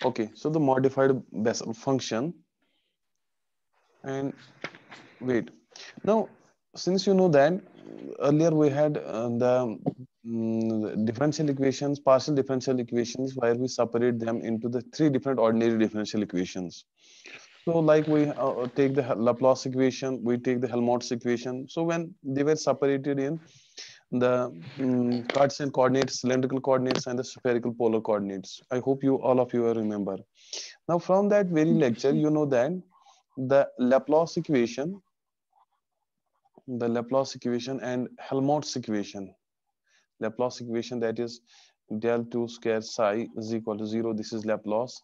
Okay, so the modified Bessel function, and wait. Now, since you know that earlier we had the differential equations, partial differential equations, where we separate them into the three different ordinary differential equations. So, like we take the Laplace equation, we take the Helmholtz equation. So, when they were separated in the Cartesian coordinates, cylindrical coordinates, and the spherical polar coordinates, I hope you all of you will remember. Now, from that very lecture, you know that the Laplace equation and Helmholtz equation. Laplace equation, that is del 2 square psi is equal to 0. This is Laplace.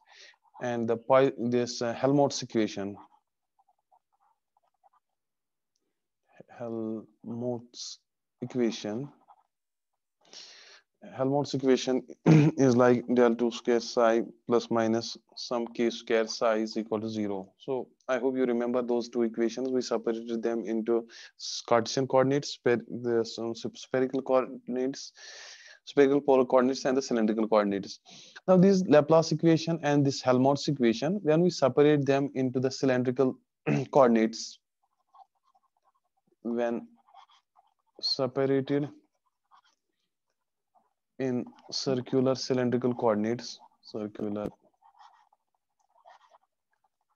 And the this Helmholtz equation, Helmholtz equation, Helmholtz equation is like del 2 square psi plus minus some k square psi is equal to 0. So I hope you remember those two equations. We separated them into Cartesian coordinates, some spherical coordinates, spherical polar coordinates, and the cylindrical coordinates. Now, this Laplace equation and this Helmholtz equation, when we separate them into the cylindrical coordinates, when separated in circular cylindrical coordinates, circular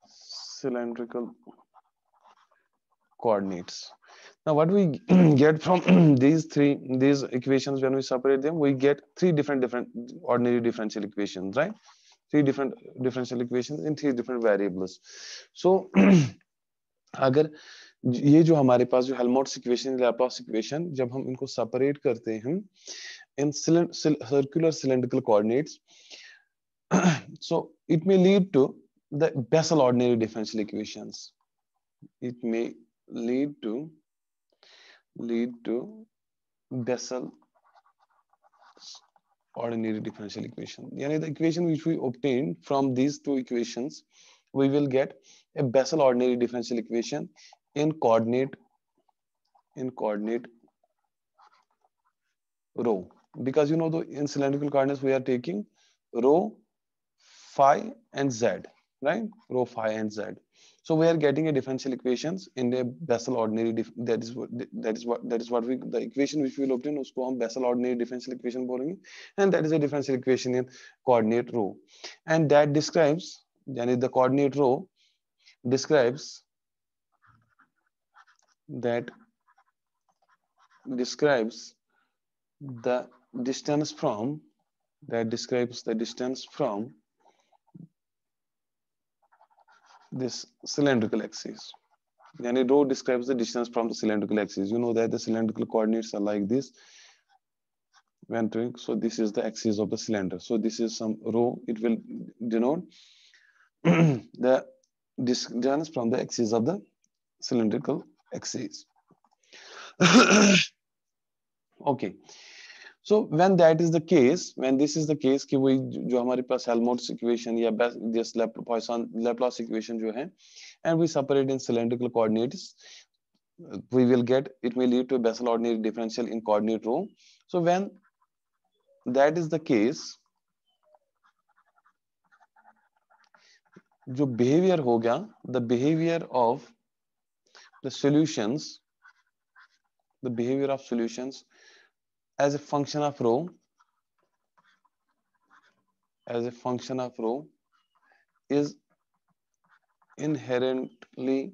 cylindrical coordinates. Now, what we get from these equations, when we separate them, we get three different ordinary differential equations, right? Three different differential equations in three different variables. So अगर ये जो हमारे पास जो Helmholtz equation, Laplace equation, जब हम इनको separate करते हैं in circular cylindrical coordinates, so it may lead to the Bessel ordinary differential equations. It may lead to Bessel ordinary differential equation. Yani the equation which we obtained from these two equations, we will get a Bessel ordinary differential equation in coordinate rho, because you know the in cylindrical coordinates we are taking rho, phi, and z, right? Rho, phi, and z. So we are getting a differential equations in a Bessel ordinary. That is what we the equation which we will obtain. उसको हम Bessel ordinary differential equation बोलेंगे, and that is a differential equation in coordinate rho, and that describes, यानी the coordinate rho describes that describes the distance from this cylindrical axis. Yani rho describes the distance from the cylindrical axis. You know that the cylindrical coordinates are like this. So this is the axis of the cylinder. So this is some rho. It will denote the distance from the axis of the cylindrical axis. Okay. So when that is the case, when this is the case कि वही जो हमारे पास Helmholtz equation या this Laplace equation जो है, and we separate in cylindrical coordinates, we will get, it may lead to a Bessel ordinary differential in coordinate rho. So when that is the case, जो behavior होगा, the behavior of solutions as a function of rho, is inherently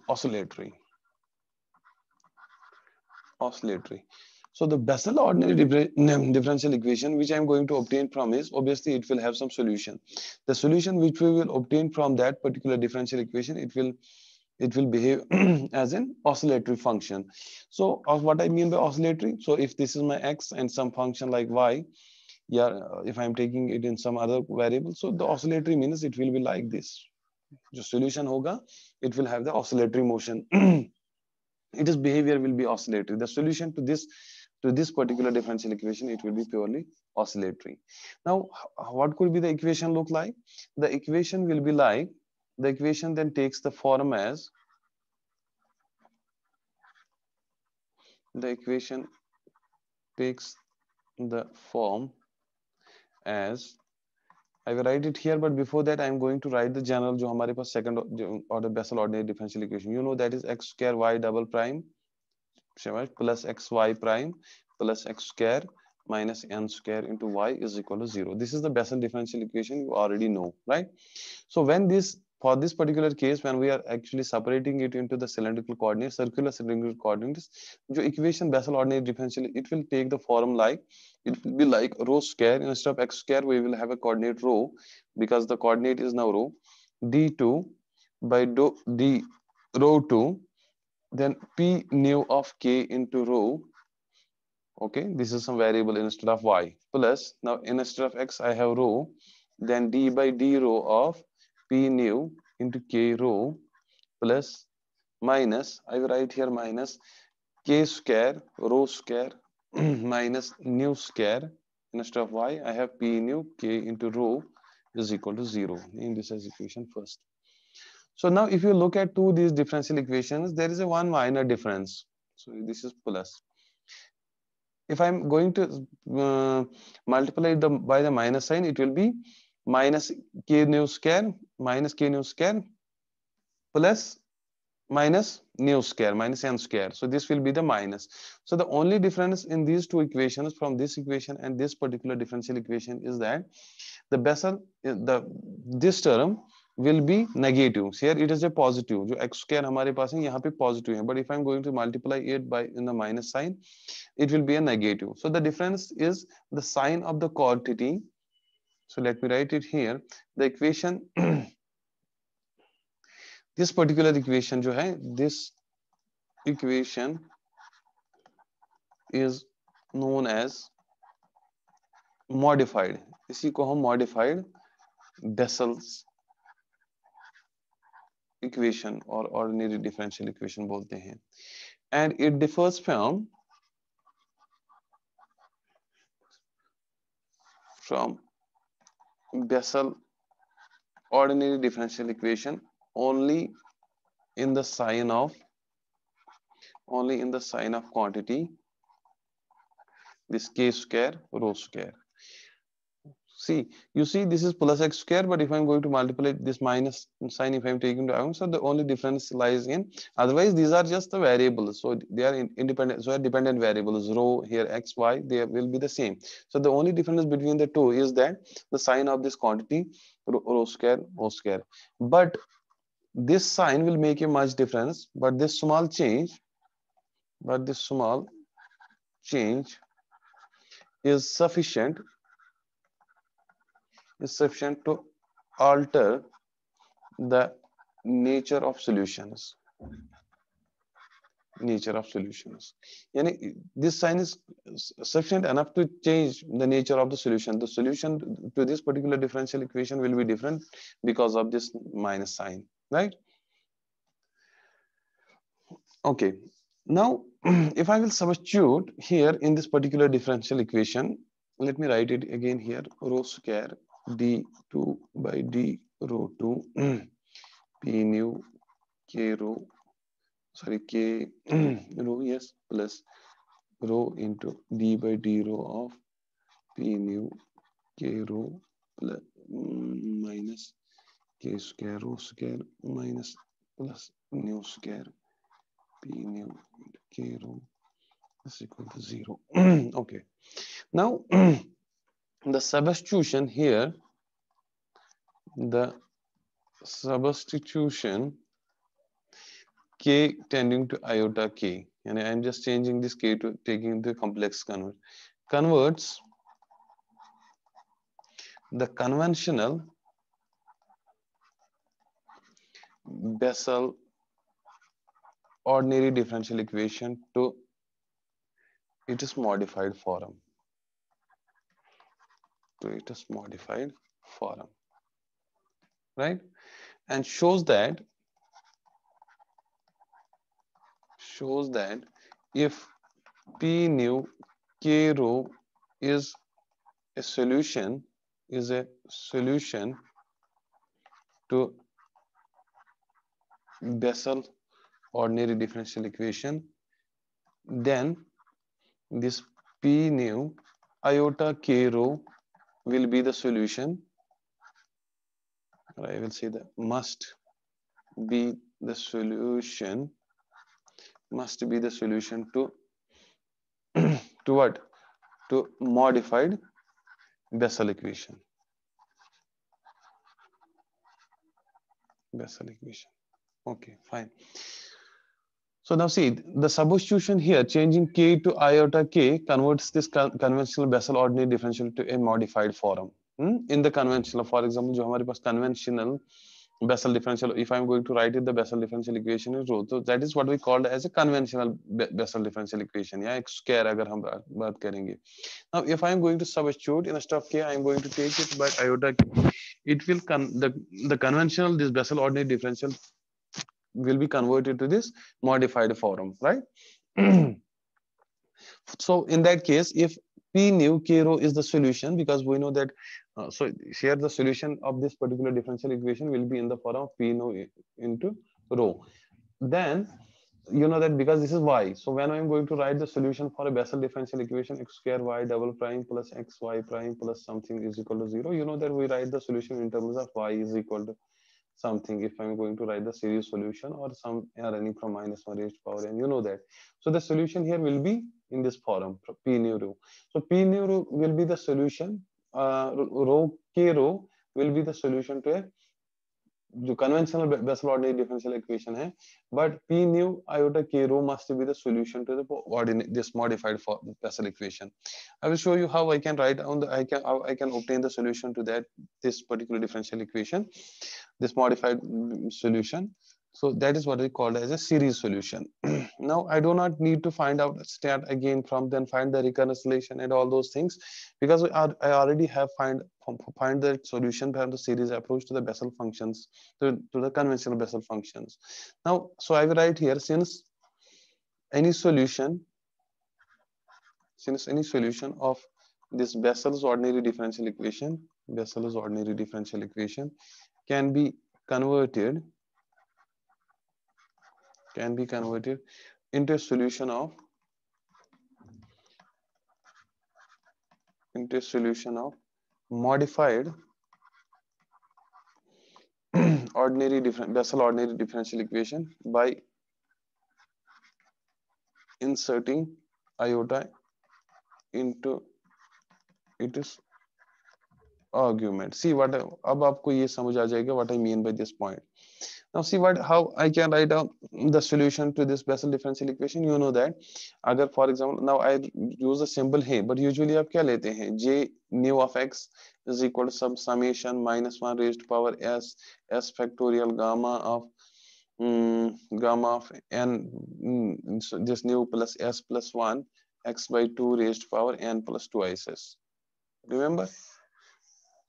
oscillatory. So the Bessel ordinary differential equation which I am going to obtain from is, obviously it will have some solution. The solution which we will obtain from that particular differential equation, it will behave as an oscillatory function. So what I mean by oscillatory, so if this is my x and some function like y, yeah, if I'm taking it in some other variable, so the oscillatory means it will be like this. जो solution होगा, it will have the oscillatory motion. Its behavior will be oscillatory. The solution to this particular differential equation, it will be purely oscillatory. Now, what could be the equation look like? The equation will be like, the equation then takes the form as, the equation takes the form as, I will write it here, but before that I am going to write the general जो हमारे पास second order Bessel ordinary differential equation, you know, that is x square y double prime plus xy prime plus x square minus n square into y is equal to 0. This is the Bessel differential equation, you already know, right? So when this, for this particular case, when we are actually separating it into the cylindrical coordinates, circular cylindrical coordinates, जो equation Bessel ordinary differential, it will take the form like, it will be like rho square. Instead of x square, we will have a coordinate rho, because the coordinate is now rho, d2 by d rho 2, then p nu of k into rho. Okay, this is some variable instead of y, plus now instead of x I have rho, then d by d rho of p nu into k rho, plus minus, I will write here minus k square rho square minus nu square, instead of y I have p nu k into rho is equal to 0. Name this as equation first. So now if you look at two these differential equations, there is a one minor difference. So this is plus. If I'm going to multiply the by the minus sign, it will be minus k nu square plus minus nu square minus n square. So this will be the minus. So the only difference in these two equations from this equation and this particular differential equation is that the Bessel, this term will be negative. Here it is a positive. जो x square हमारे पास है यहाँ पे positive है. But if I'm going to multiply it by in the minus sign, it will be a negative. So the difference is the sign of the quantity. So let me write it here. The equation, this particular equation जो है, this equation is known as modified. इसी को हम modified Bessel's equation or ordinary differential equation बोलते हैं. And it differs from Bessel ordinary differential equation only in the sign of quantity, this k square rho square. See, you see this is plus x square, but if I'm going to multiply this minus sign, if I'm taking into account, so the only difference lies in, otherwise these are just the variables, so they are independent, so are dependent variables, rho here x y, they will be the same. So the only difference between the two is that the sign of this quantity rho square rho square, but this sign will make a much difference, but this small change is sufficient to alter the nature of solutions. Yani this sign is sufficient enough to change the nature of the solution. The solution to this particular differential equation will be different because of this minus sign, right? Okay, now if I will substitute here in this particular differential equation, let me write it again here, rho square d2 by d rho 2 p nu k rho, sorry, k rho, yes, plus rho into d by d rho of p nu k rho plus minus k square rho square minus plus nu square p nu into k rho is equal to 0. Okay, now the substitution here, k tending to iota k, and I'm just changing this k to taking the complex converts the conventional Bessel ordinary differential equation to its modified form. Right? And shows that if p nu k rho is a solution to Bessel ordinary differential equation, then this p nu iota k rho will be the solution, or I will say that must be the solution, must be the solution to what? To modified Bessel equation. Bessel equation. Okay, fine. So now see, the substitution here, changing k to iota k converts this conventional Bessel ordinary differential to a modified form. In the conventional, for example, जो हमारे पास conventional Bessel differential, if I'm going to write it, the Bessel differential equation is rho. So that is what we called as a conventional Bessel differential equation. या एक square अगर हम बात करेंगे. Now, if I'm going to substitute instead of k, I'm going to take it by iota k. It will the conventional this Bessel ordinary differential will be converted to this modified form, right? So in that case, if P nu K rho is the solution, because we know that, so here the solution of this particular differential equation will be in the form of P nu into rho. Then you know that because this is y, so when I'm going to write the solution for a Bessel differential equation, x square y double prime plus x y prime plus something is equal to 0, you know that we write the solution in terms of y is equal to something if I'm going to write the series solution or some running from -1 raised to power n, you know that. So the solution here will be in this form, P nu rho. So P nu rho will be the solution, rho K rho will be the solution to a जो conventional Bessel ordinary differential equation है, but P nu iota K rho must be the solution to the ordinary this modified Bessel equation. I will show you how I can write down the how I can obtain the solution to that this particular differential equation, this modified solution. So that is what we call as a series solution. Now I do not need to find out start again from then find the recurrence relation and all those things, because I already have find the solution from the series approach to the Bessel functions, to the conventional Bessel functions. Now, so I will write here, since any solution of this Bessel's ordinary differential equation, Bessel's ordinary differential equation can be converted into a solution of modified Bessel ordinary differential equation by inserting iota into its argument. See what अब आपको ये समझ आ जाएगा what I mean by this point. Now see how I can write down the solution to this Bessel differential equation. You know that अगर for example now I use a symbol है, but usually आप क्या लेते हैं, j nu of x is equal to some summation -1 raised to power s factorial gamma of n, so this nu plus s plus 1 x by 2 raised to power n plus 2 iss. Remember?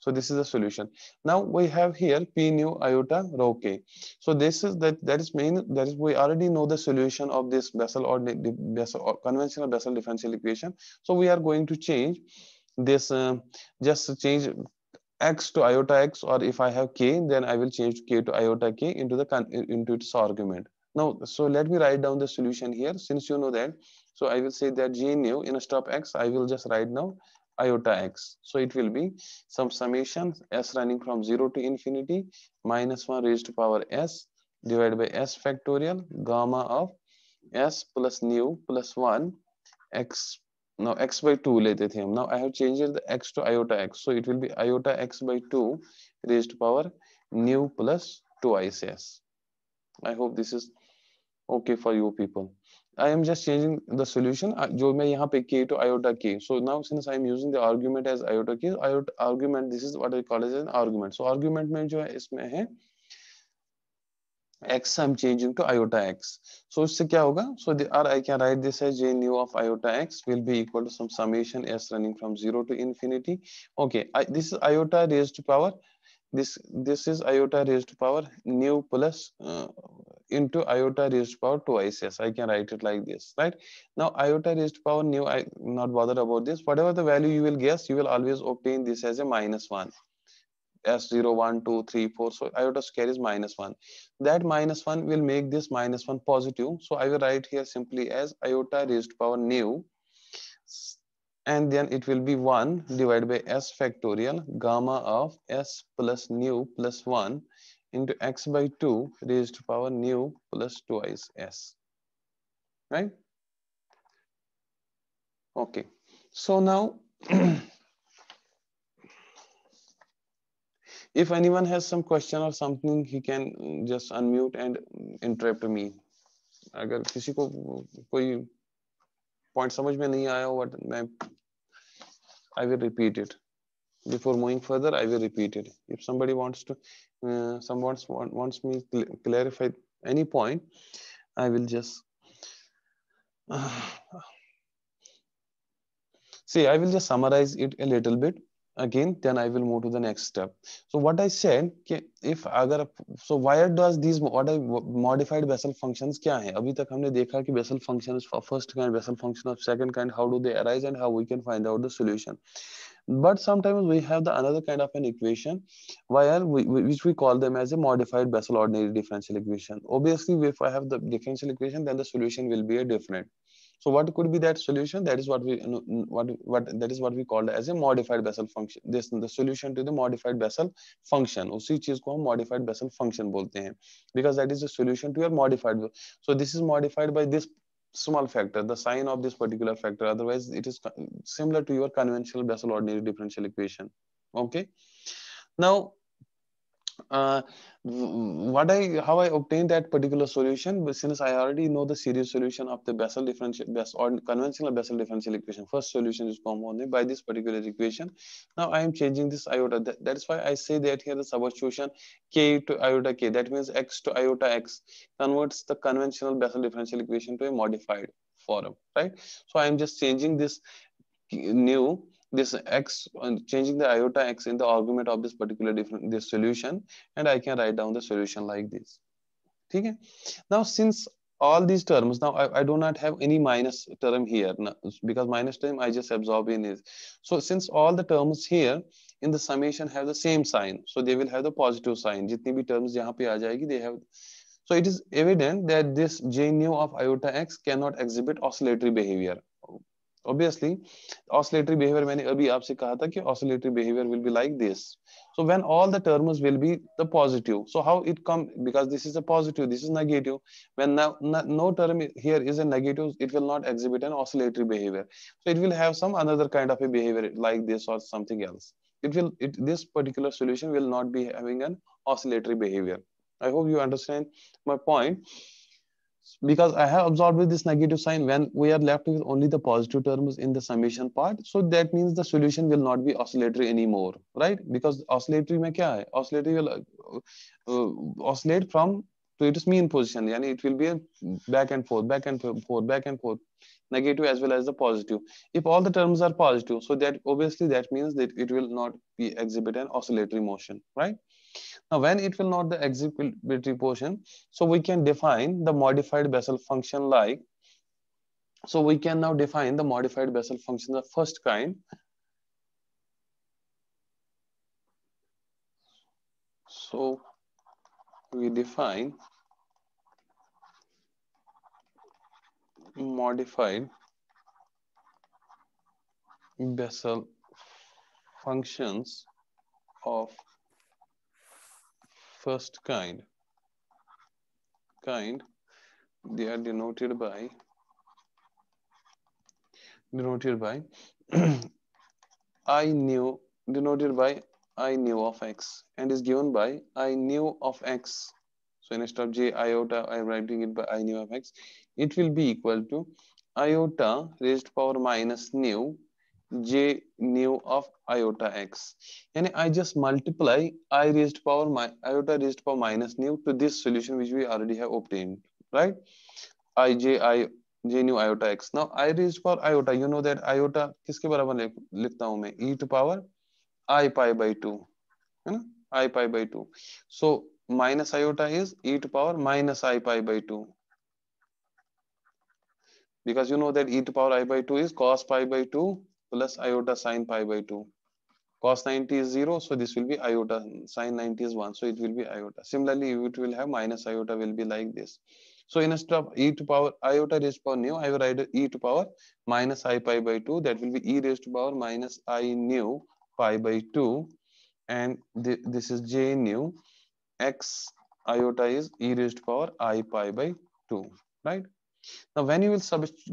So this is the solution. Now we have here P nu iota rho k. So this is that is we already know the solution of this Bessel or conventional Bessel differential equation. So we are going to change this, just change x to iota x, or if I have k, then I will change k to iota k into its argument. Now, so let me write down the solution here, since you know that. So I will say that g nu instead of x, I will just write now iota x. So it will be some summation s running from 0 to infinity -1 raised to power s divided by s factorial gamma of s plus nu plus 1 x. Now x by 2 lete the हम. Now I have changed the x to iota x. So it will be iota x by 2 raised to power nu plus 2 ics. I hope this is okay for you people. I am just changing the solution. जो मैं यहाँ पे k to iota k. So now since I am using the argument as iota k, argument, this is what I call as an argument. So argument में जो है इसमें है x I'm changing to iota x. So इससे क्या होगा? So I can write this as j nu of iota x will be equal to some summation s running from 0 to infinity. Okay, this is iota raised to power. This is iota raised to power nu plus into iota raised to power 2 ics. I can write it like this, right? Now iota raised to power nu, I not bothered about this. Whatever the value you will guess, you will always obtain this as a -1. S0, 1, 2, 3, 4. So iota square is -1. That -1 will make this -1 positive. So I will write here simply as iota raised to power nu and then it will be 1 divided by s factorial gamma of s plus nu plus 1 into x by 2 raised to power nu plus twice s, right? Okay, so now if anyone has some question or something, he can just unmute and interrupt me. अगर किसी को कोई point समझ में नहीं आया हो, मैं I will repeat it. Before moving further, I will repeat it. If somebody wants to, wants me clarify any point, I will just see. I will just summarize it a little bit again. Then I will move to the next step. So what I said, if अगर so why does these what I modified Bessel functions क्या है? अभी तक हमने देखा कि Bessel functions of first kind, Bessel function of second kind, how do they arise and how we can find out the solution. But sometimes we have the another kind of an equation where which we call them as a modified Bessel ordinary differential equation. Obviously, if I have the differential equation, then the solution will be a different. So what could be that solution? That is what we that is what we call as a modified Bessel function. This the solution to the modified Bessel function. उसी चीज को हम modified Bessel function बोलते हैं, because that is the solution to your modified. So this is modified by this small factor, the sign of this particular factor. Otherwise, it is similar to your conventional Bessel ordinary differential equation. Okay. Now, what how I obtained that particular solution, but since I already know the series solution of the Bessel differential or conventional Bessel differential equation, first solution is common by this particular equation. Now I am changing this iota. That is why I say that here the substitution k to iota k, that means x to iota x, converts the conventional Bessel differential equation to a modified form, right? So I am just changing this new this x and changing the iota x in the argument of this particular different this solution, and I can write down the solution like this. Okay. Now since all these terms, now I do not have any minus term here now, because minus term I just absorb in it. So since all the terms here in the summation have the same sign, so they will have the positive sign. जितनी भी terms यहाँ पे आ जाएगी, they have. So it is evident that this j nu of iota x cannot exhibit oscillatory behavior. Obviously, oscillatory behavior, मैंने अभी आपसे कहा था कि oscillatory behavior will be like this. So when all the terms will be the positive, so how it come, because this is a positive, this is negative. When now no term here is a negative, it will not exhibit an oscillatory behavior. So it will have some another kind of a behavior like this or something else. This particular solution will not be having an oscillatory behavior. I hope you understand my point. Because I have absorbed with this negative sign, when we are left with only the positive terms in the summation part, so that means the solution will not be oscillatory anymore, right? Because oscillatory में क्या है? Oscillatory will oscillate from to its mean position, yani it will be a back and forth, back and forth, back and forth, negative as well as the positive. If all the terms are positive, so that obviously that means that it will not be exhibit an oscillatory motion, right? Now, when it will not the exhibitory portion, so we can define the modified Bessel function like, so we can now define the modified Bessel function of first kind. So we define modified Bessel functions of first kind. They are denoted by I nu, denoted by I nu of x, and is given by I nu of x. So instead of j iota, I am writing it by I nu of x. It will be equal to iota raised to power minus nu j nu of iota x. And I just multiply I raised to power iota raised to power minus nu to this solution which we already have obtained, right? j nu iota x. Now I raised to power iota, you know that iota किसके बराबर लिखता हूं मैं? E to power I pi by 2, है ना? I pi by 2. So minus iota is e to power minus I pi by 2, because you know that e to power I by 2 is cos pi by 2 plus iota sin pi by 2. Cos 90 is 0, so this will be iota. Sin 90 is 1, so it will be iota. Similarly, it will have minus iota will be like this. So instead of e to power iota raised to power nu, I will write e to power minus I pi by 2. That will be e raised to power minus I nu pi by 2, and this is j nu x iota is e raised to power I pi by 2, right? Now, when you will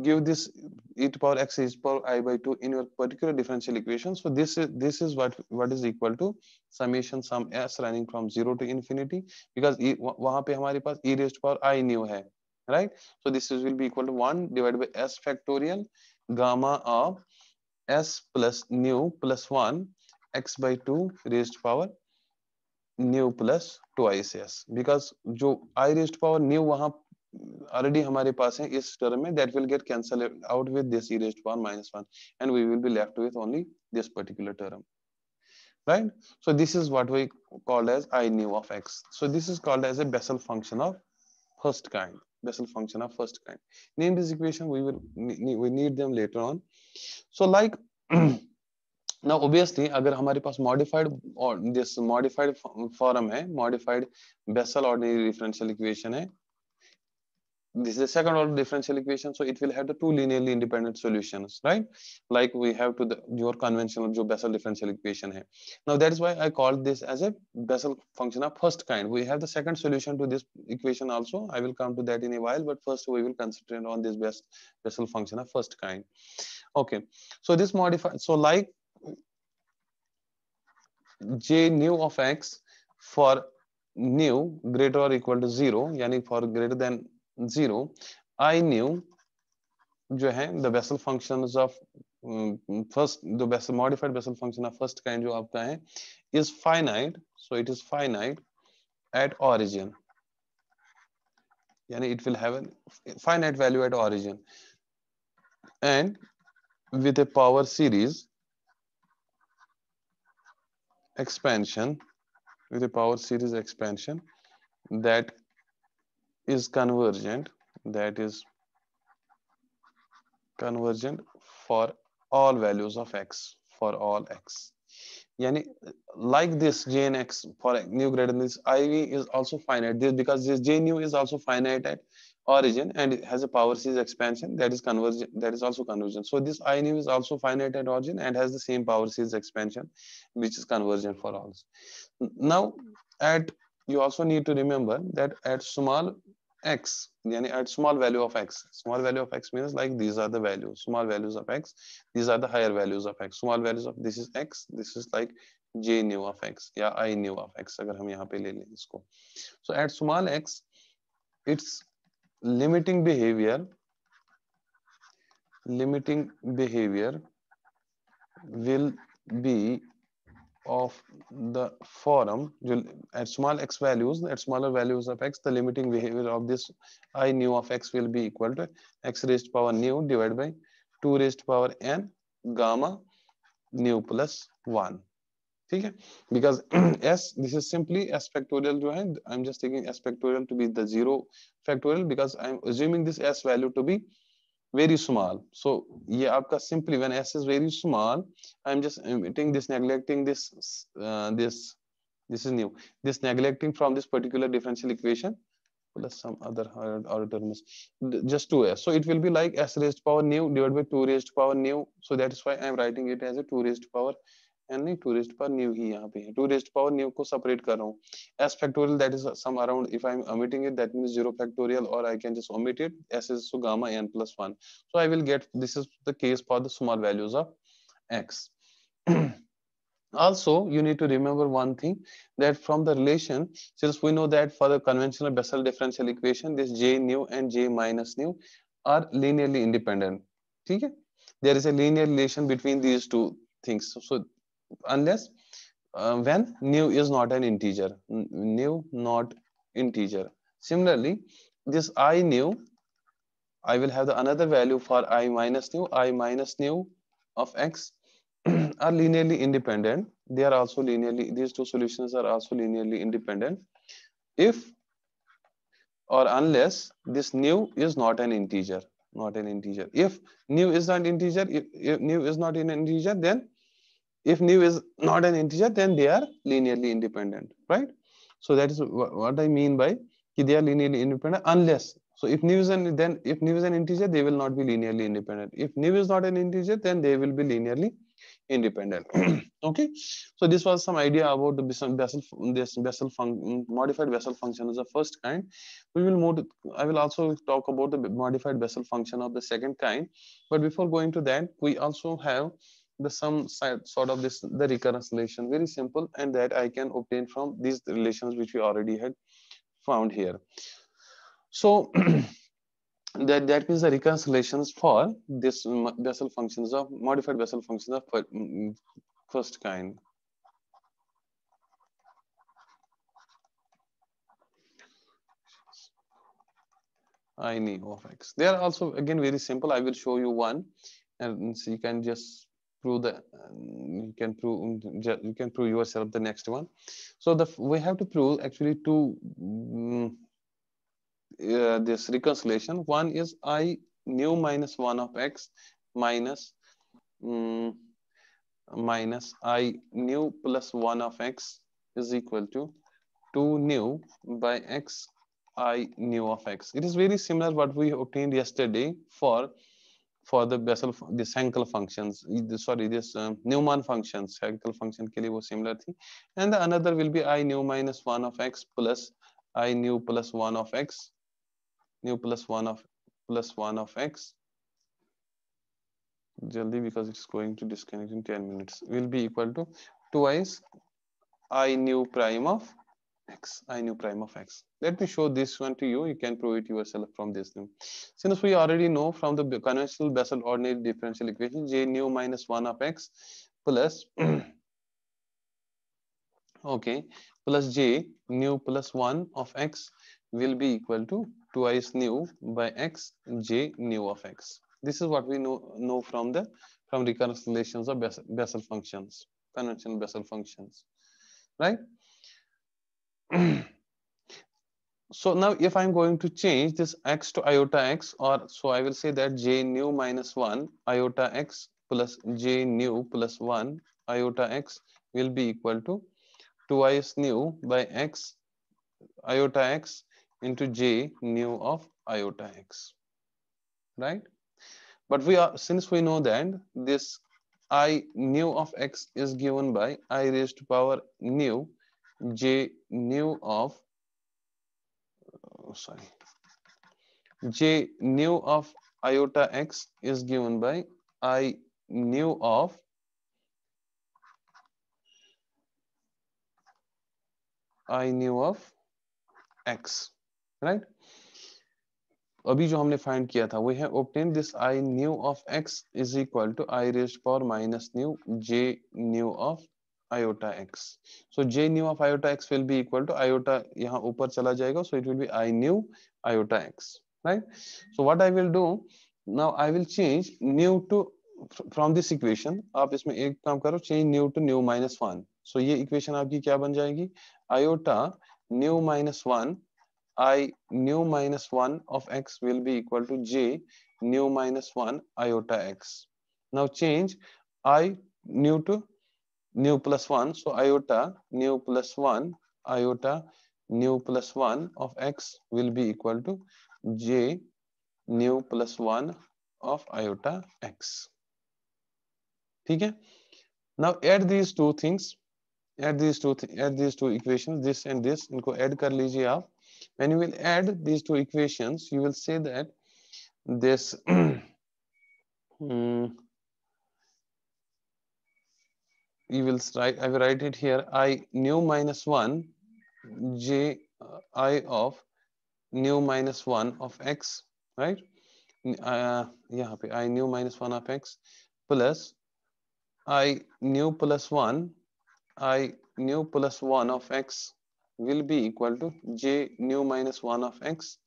give this e to power x e to power I by 2 in your particular differential equation, so this is what is equal to summation sum s running from 0 to infinity, because वहां पे हमारे पास e raised to power I nu है, right? So this is will be equal to 1 divided by s factorial gamma of s plus nu plus 1 x by 2 raised to power nu plus twice s, because जो I raised to power nu वहां already हमारे पास है इस term में, that will get cancel out with this e raised to power minus 1, and we will be left with only this particular term, right? So this is what we called as I nu of x. So this is called as a Bessel function of first kind. Bessel function of first kind. Name this equation. We need them later on. So like now obviously अगर हमारे पास modified और this modified form है, modified Bessel ordinary differential equation है, this is a second order differential equation, so it will have the two linearly independent solutions, right? Like we have to your conventional जो Bessel differential equation है. Now that is why I called this as a Bessel function of first kind. We have the second solution to this equation also. I will come to that in a while, but first we will concentrate on this Bessel function of first kind. Okay, so this modified, so like j nu of x for nu greater or equal to 0, यानी for greater than 0, I nu जो है the Bessel functions of first, the Bessel modified Bessel function of first kind जो आपका है is finite, so it is finite at origin, यानी it will have a finite value at origin, and with a power series expansion, with a power series expansion that is convergent, that is convergent for all values of x, for all x, yani like this j and x for nu greater than this iv is also finite, this because this j nu is also finite at origin and it has a power series expansion that is convergent, that is also convergent. So this I nu is also finite at origin and has the same power series expansion which is convergent for all. Now at, you also need to remember that at small x, yani at small value of x, small value of x means like these are the values, small values of x, these are the higher values of x, small values of this is x, this is like j nu of x या I nu of x अगर हम यहाँ पे ले लें इसको. So at small x, its limiting behavior will be of the form at small x values, at smaller values of x, the limiting behavior of this I nu of x will be equal to x raised to power nu divided by 2 raised to power n gamma nu plus 1. ठीक है, because s, this is simply s factorial जो है, I'm just taking s factorial to be the 0 factorial because I'm assuming this s value to be very small. So ये आपका simply when s is very small, I'm just omitting this, neglecting this, this is new, this neglecting from this particular differential equation plus some other order terms, just 2s. So it will be like s raised to power nu divided by 2 raised to power nu. So that is why I'm writing it as a 2 raised to power n नहीं 2 raised to power nu ही यहाँ पे है, 2 raised to power nu को separate कर रहा हूँ. S factorial that is some around, if I'm omitting it that means 0 factorial, or I can just omit it, s is so gamma n plus 1. So I will get, this is the case for the small values of x. Also, you need to remember one thing, that from the relation, since we know that for the conventional Bessel differential equation, this j nu and j minus nu are linearly independent. Okay? There is a linear relation between these two things. So unless when nu is not an integer, nu not integer. Similarly, this I nu, I will have the another value for I minus nu of x are linearly independent. They are also linearly, these two solutions are also linearly independent if or unless this nu is not an integer, not an integer. If nu is not integer, if nu is not an integer, then if nu is not an integer, then they are linearly independent, right? So that is what I mean by they are linearly independent unless So if new is an integer, they will not be linearly independent. If new is not an integer, then they will be linearly independent. Okay, so this was some idea about the modified Bessel function is the first kind. We will move to, I will also talk about the modified Bessel function of the second kind, but before going to that, we also have the some sort of this the recurrence relation, very simple, and that I can obtain from these relations which we already had found here. So that means the recurrence relations for this Bessel functions of modified Bessel functions of first kind. I neo of x. They are also again very simple. I will show you one, and so you can just prove the you can prove yourself the next one. So we have to prove actually two this reconciliation. One is I nu minus 1 of x minus um, minus I nu plus 1 of x is equal to 2 nu by x I nu of x. It is very similar what we obtained yesterday for the Bessel this Hankel functions. Sorry, this Newman functions. Hankel function के लिए वो similar थी. And the another will be I nu minus 1 of x plus I nu plus 1 of x, nu plus 1 of x. Jaldi, because it's going to disconnect in 10 minutes, will be equal to twice I nu prime of x, I nu prime of x. Let me show this one to you. You can prove it yourself from this thing. Since we already know from the conventional Bessel ordinary differential equation, j nu minus 1 of x plus okay, plus j nu plus 1 of x will be equal to twice nu by x j nu of x. This is what we know from recurrence relations of Bessel functions, conventional Bessel functions, right? So now if I'm going to change this x to iota x, or so I will say that j nu minus 1 iota x plus j nu plus 1 iota x will be equal to twice nu by x iota x into j nu of iota x, right? But since we know that this I nu of x is given by I raised to power nu j nu of sorry j nu of iota x is given by I nu of x, right? अभी जो हमने find किया था, we have obtained this I nu of x is equal to I raised power minus nu j nu of iota x. So j nu of iota x will be equal to iota यहाँ ऊपर चला जाएगा, so it will be I nu iota x, right? So what I will do now, I will change nu to from this equation. आप इसमें एक काम करो, change nu to nu minus 1. So ये equation आपकी क्या बन जाएगी? Iota nu minus 1 I nu minus 1 of x will be equal to j nu minus 1 iota x. Now change I nu to nu plus 1. So iota nu plus 1 iota nu plus 1 of x will be equal to j nu plus 1 of iota x. ठीक है? Now add these two things. Add these two equations, this and this, इनको add कर लीजिए आप. When you will add these two equations, you will say that this you will write, I will write it here, I nu minus 1 j I of nu minus 1 of x, right? यहाँ पे I nu minus 1 of x plus I nu plus 1 I nu plus 1 of x will be equal to j nu minus 1 of x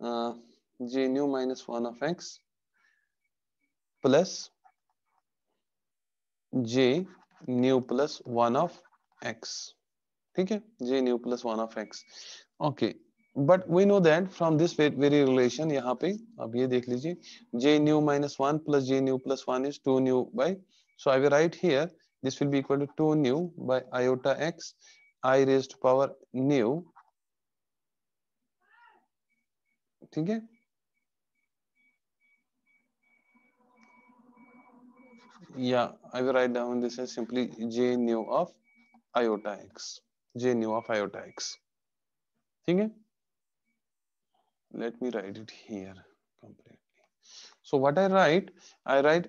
j nu minus 1 of x plus j nu plus 1 of x. ठीक है, j nu plus 1 of x. Okay, but we know that from this very relation, यहाँ पे अब ये देख लीजिए, j nu minus 1 plus j nu plus 1 is 2 nu by, so I will write here this will be equal to 2 nu by iota x I raised to power nu ठीक है, या I will write down this as simply j nu of iota x, j nu of iota x. ठीक है, let me write it here completely. So what I write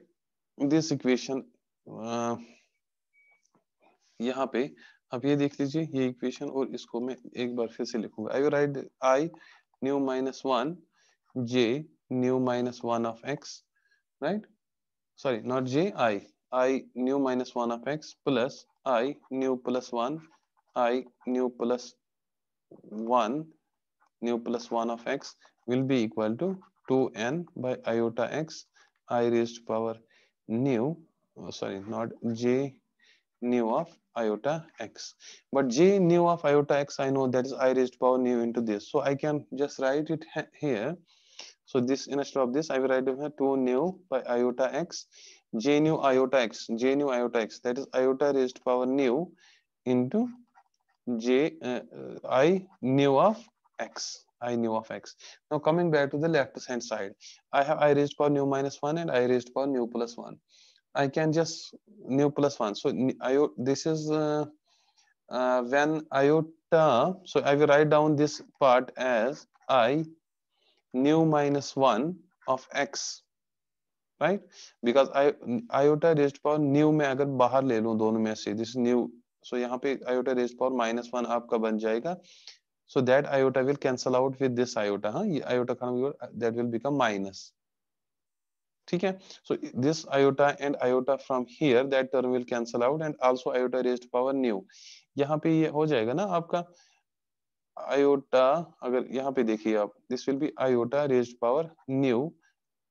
this equation, यहाँ पे अब ये देख लीजिए ये इक्वेशन, और इसको मैं एक बार फिर से लिखूंगा. आई will right I nu minus 1 j nu minus 1 of x, right? Sorry, not j, I nu minus 1 of x plus I nu plus 1, I nu plus 1, nu plus 1 of x will be equal to 2n by iota x I raised to power nu, sorry, not j nu of iota x, but j nu of iota x I know that is I raised to power nu into this, so I can just write it here. So this, instead of this I will write here 2 nu by iota x, j nu iota x, j nu iota x, that is iota raised to power nu into j I nu of x, I nu of x. Now coming back to the left hand side, I have I raised to power nu minus 1 and I raised to power nu plus 1. I can just nu plus 1. So this is when iota, so I will write down this part as I nu minus 1 of x, right? Because I iota raised power nu में अगर बाहर ले लूं दोनों में से, this is nu, so यहाँ पे iota raised power minus 1 आपका बन जाएगा, so that iota will cancel out with this iota, हाँ, ये iota that will become minus. ठीक है, so this iota and iota from here, that term will cancel out, and also iota raised power nu, यहाँ पे ये हो जाएगा ना आपका iota, अगर यहाँ पे देखिए आप, this will be iota raised power nu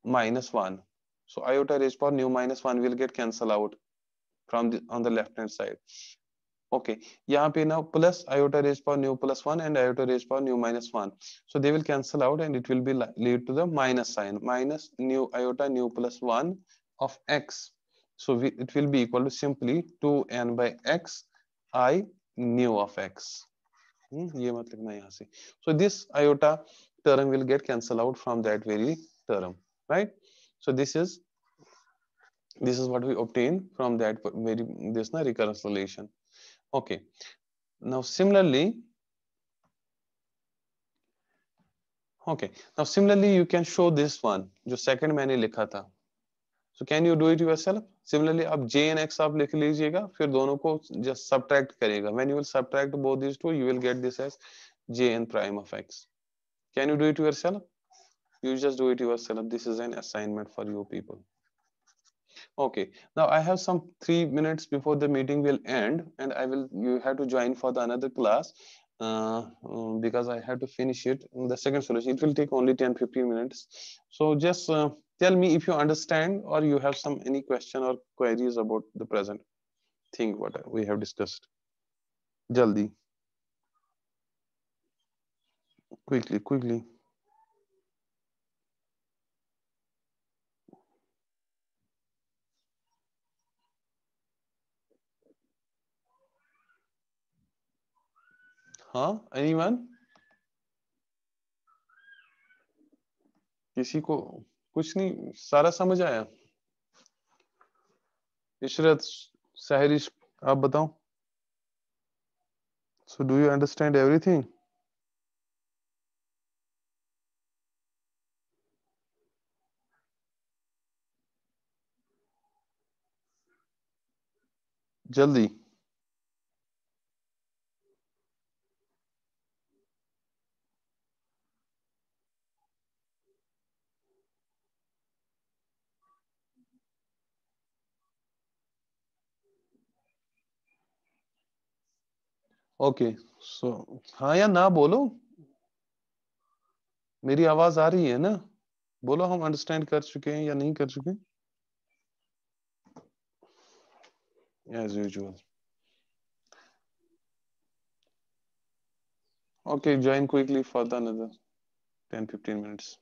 minus 1, so iota raised power nu minus 1 will get cancel out from the on the left hand side. Okay, यहाँ पे now plus iota raised power nu plus 1 and iota raised power nu minus 1, so they will cancel out and it will be lead to the minus sign, minus nu iota nu plus 1 of x, so it will be equal to simply 2n by x I nu of x. ये मत लिखना यहाँ से, so this iota term will get cancel out from that very term, right? So this is what we obtain from that very this na recurrence relation. Okay, now similarly, you can show this one जो second मैंने लिखा था, so can you do it yourself? Similarly आप j and x आप लिख लीजिएगा, फिर दोनों को just subtract करेगा, when you will subtract both these two you will get this as j n prime of x. Can you do it yourself? You just do it yourself, this is an assignment for you people. Okay, now I have some 3 minutes before the meeting will end, and you have to join for the another class, because I have to finish it. The second solution, it will take only 10-15 minutes. So just tell me if you understand or you have any question or queries about the present thing what we have discussed. Jaldi, quickly. हाँ, anyone? किसी को कुछ नहीं, सारा समझ आया? इशरत, सहरिश, आप बताओ. So do you understand everything? जल्दी. ओके, सो हाँ या ना बोलो, मेरी आवाज आ रही है ना? बोलो हम अंडरस्टैंड कर चुके हैं या नहीं कर चुके? As usual. Okay, join quickly for the another 10-15 minutes.